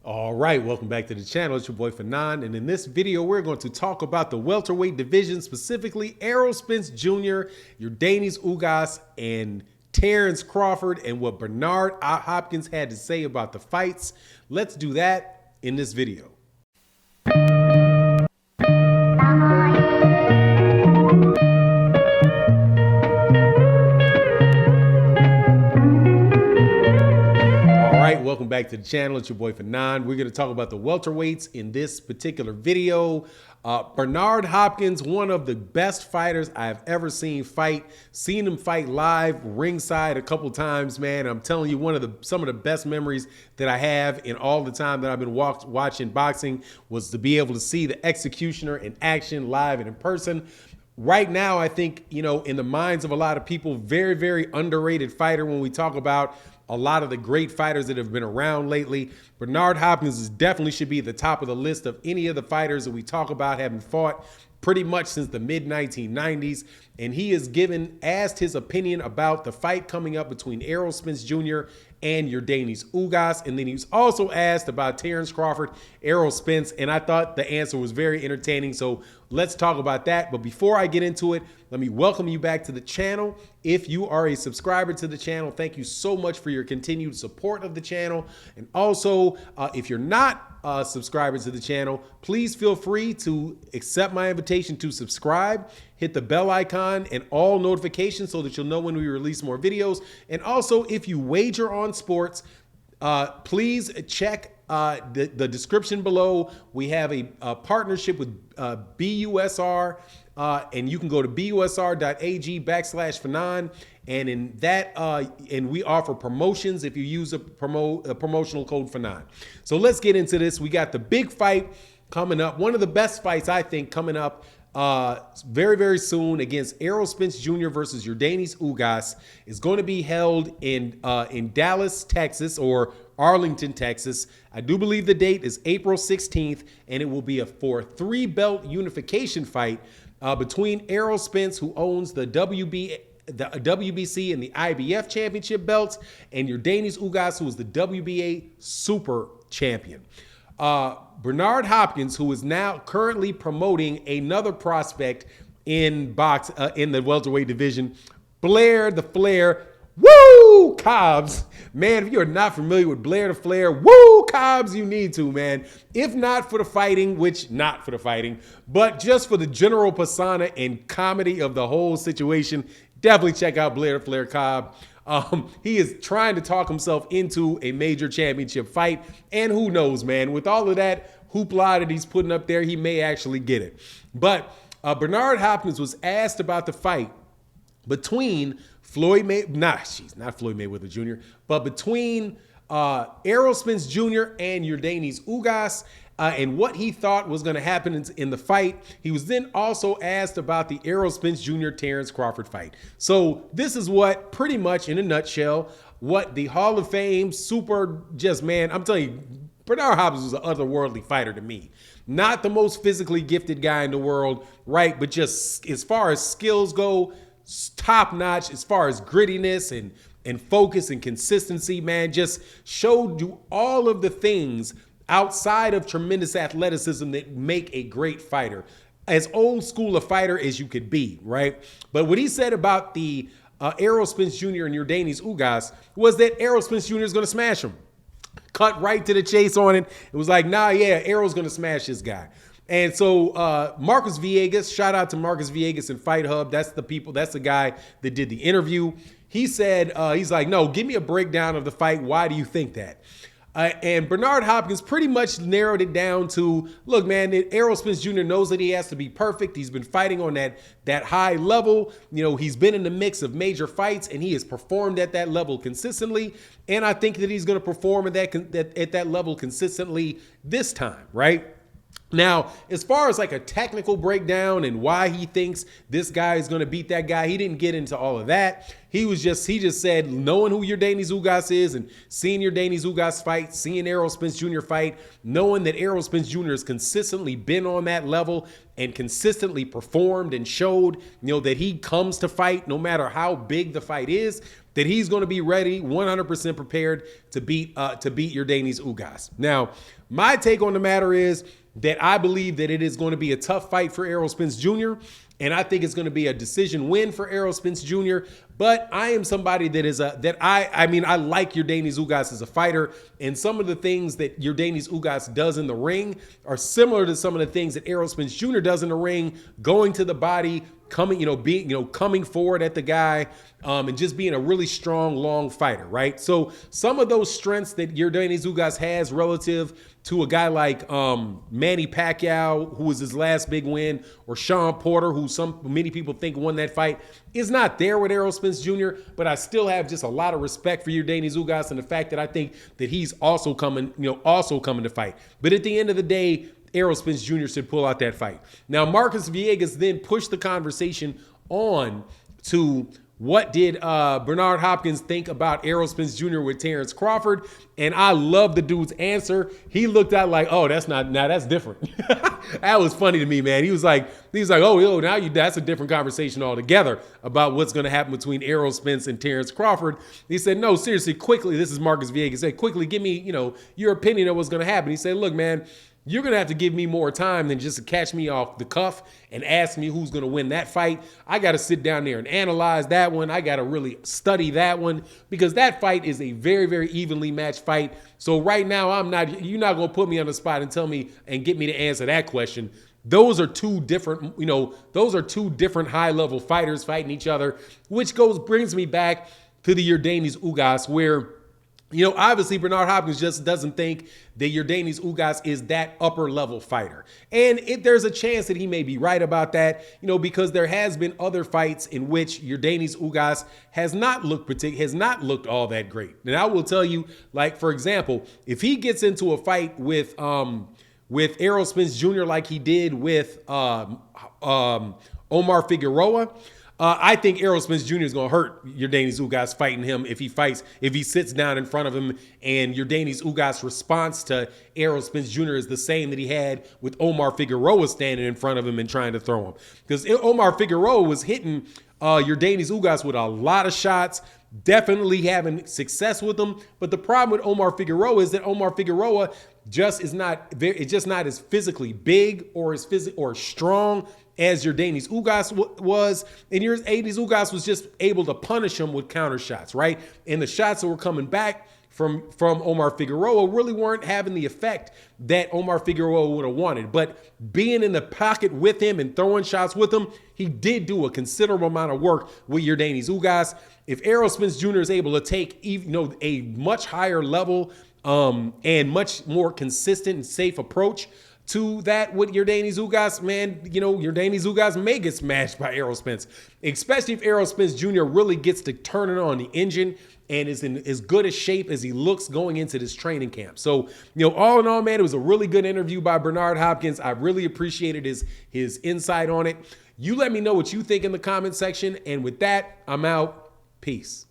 All right, welcome back to the channel. It's your boy Fanon, and in this video, we're going to talk about the welterweight division, specifically Errol Spence Jr., Yordenis Ugas, and Terence Crawford, and what Bernard Hopkins had to say about the fights. Let's do that in this video. Welcome back to the channel. It's your boy Fanon. We're going to talk about the welterweights in this particular video. Bernard Hopkins, one of the best fighters I've ever seen fight. Seen him fight live, ringside a couple times, man. I'm telling you, some of the best memories that I have in all the time that I've been watching boxing was to be able to see the executioner in action, live and in person. Right now, I think, in the minds of a lot of people, very, very underrated fighter when we talk about a lot of the great fighters that have been around lately. Bernard Hopkins definitely should be at the top of the list of any of the fighters that we talk about having fought pretty much since the mid-1990s. And he has asked his opinion about the fight coming up between Errol Spence Jr. and Yordenis Ugas. And then he was also asked about Terence Crawford, Errol Spence, and I thought the answer was very entertaining. So let's talk about that. But before I get into it, let me welcome you back to the channel. If you are a subscriber to the channel, thank you so much for your continued support of the channel. And also, if you're not a subscriber to the channel, please feel free to accept my invitation to subscribe. Hit the bell icon and all notifications so that you'll know when we release more videos. And also, if you wager on sports, please check the description below. We have a partnership with BUSR, and you can go to busr.ag/Fanon, and in that and we offer promotions if you use a promotional code Fanon. So let's get into this. We got the big fight coming up, one of the best fights I think coming up very, very soon against Errol Spence Jr. versus Yordenis Ugas. Is going to be held in Dallas, Texas, or Arlington, Texas. I do believe the date is April 16th, and it will be a 3-belt unification fight between Errol Spence, who owns the WBC and the IBF championship belts, and Yordenis Ugas, who is the WBA super champion. Bernard Hopkins, who is now currently promoting another prospect in the welterweight division, Blair the Flair, woo, Cobbs. Man, if you're not familiar with Blair the Flair, woo, Cobbs, you need to, man. If not for the fighting, but just for the general persona and comedy of the whole situation, definitely check out Blair the Flair Cobb. He is trying to talk himself into a major championship fight, and who knows, man, with all of that hoopla that he's putting up there, he may actually get it. But Bernard Hopkins was asked about the fight between not Floyd Mayweather Jr., but between Errol Spence Jr. and Yordenis Ugas, and what he thought was going to happen in the fight. He was then also asked about the Errol Spence Jr. Terence Crawford fight. So this is what, pretty much in a nutshell, what the Hall of Fame man, I'm telling you, Bernard Hopkins was an otherworldly fighter to me. Not the most physically gifted guy in the world, right? But just as far as skills go, top notch. As far as grittiness and focus and consistency, man, just showed you all of the things outside of tremendous athleticism that make a great fighter. As old school a fighter as you could be, right? But what he said about the Errol Spence Jr. and Yordenis Ugas was that Errol Spence Jr. is going to smash him. Cut right to the chase on it. It was like, Errol's going to smash this guy. And so Marcus Villegas, shout out to Marcus Villegas and Fight Hub. That's the guy that did the interview. He said, he's like, no, give me a breakdown of the fight. Why do you think that? And Bernard Hopkins pretty much narrowed it down to, look, man, Errol Spence Jr. knows that he has to be perfect. He's been fighting on that high level. He's been in the mix of major fights, and he has performed at that level consistently. And I think that he's going to perform at that level consistently this time, right? Now, as far as like a technical breakdown and why he thinks this guy is going to beat that guy, he didn't get into all of that. He just said, knowing who Yordenis Ugas is and seeing Yordenis Ugas fight, seeing Errol Spence Jr. fight, knowing that Errol Spence Jr. has consistently been on that level and consistently performed and showed, that he comes to fight no matter how big the fight is. that he's going to be ready, 100% prepared to beat Yordenis Ugas. Now, my take on the matter is that I believe that it is going to be a tough fight for Errol Spence Jr., and I think it's going to be a decision win for Errol Spence Jr. But I am somebody that is I like Yordenis Ugas as a fighter, and some of the things that Yordenis Ugas does in the ring are similar to some of the things that Errol Spence Jr. does in the ring, going to the body, coming forward at the guy, and just being a really strong, long fighter, right? So some of those strengths that Yordenis Ugas has relative to a guy like Manny Pacquiao, who was his last big win, or Sean Porter, who many people think won that fight, is not there with Errol Spence Jr., but I still have just a lot of respect for Yordenis Ugas and the fact that I think that he's also coming to fight. But at the end of the day, Errol Spence Jr. should pull out that fight. Now, Marcus Villegas then pushed the conversation on to what did Bernard Hopkins think about Errol Spence Jr. with Terence Crawford, and I love the dude's answer. He looked at like, oh, that's different. That was funny to me, man. He was like, oh, yo, that's a different conversation altogether about what's going to happen between Errol Spence and Terence Crawford. He said, no, seriously, quickly. This is Marcus Villegas. He said, quickly, give me, your opinion of what's going to happen. He said, look, man, you're going to have to give me more time than just to catch me off the cuff and ask me who's going to win that fight. I got to sit down there and analyze that one. I got to really study that one, because that fight is a very, very evenly matched fight. So right now, you're not going to put me on the spot and tell me and get me to answer that question. Those are two different high-level fighters fighting each other, which brings me back to the Yordenis Ugas, where obviously Bernard Hopkins just doesn't think that Yordenis Ugas is that upper level fighter. And there's a chance that he may be right about that, because there has been other fights in which Yordenis Ugas has not looked all that great. And I will tell you, like, for example, if he gets into a fight with Errol Spence Jr. like he did with Omar Figueroa, I think Errol Spence Jr. is going to hurt Yordenis Ugas fighting him if he sits down in front of him, and Yordenis Ugas' response to Errol Spence Jr. is the same that he had with Omar Figueroa standing in front of him and trying to throw him. Because Omar Figueroa was hitting Yordenis Ugas with a lot of shots, definitely having success with them. But the problem with Omar Figueroa is that Omar Figueroa is not as physically big or as strong as Yordenis Ugas was, and Yordenis Ugas was just able to punish him with counter shots, right? And the shots that were coming back from Omar Figueroa really weren't having the effect that Omar Figueroa would have wanted. But being in the pocket with him and throwing shots with him, he did do a considerable amount of work with Yordenis Ugas. If Errol Spence Jr. is able to take a much higher level and much more consistent and safe approach to that with Yordenis Ugas, man, Yordenis Ugas may get smashed by Errol Spence, especially if Errol Spence Jr. really gets to turning on the engine and is in as good a shape as he looks going into this training camp. So, all in all, man, it was a really good interview by Bernard Hopkins. I really appreciated his insight on it. You let me know what you think in the comment section. And with that, I'm out. Peace.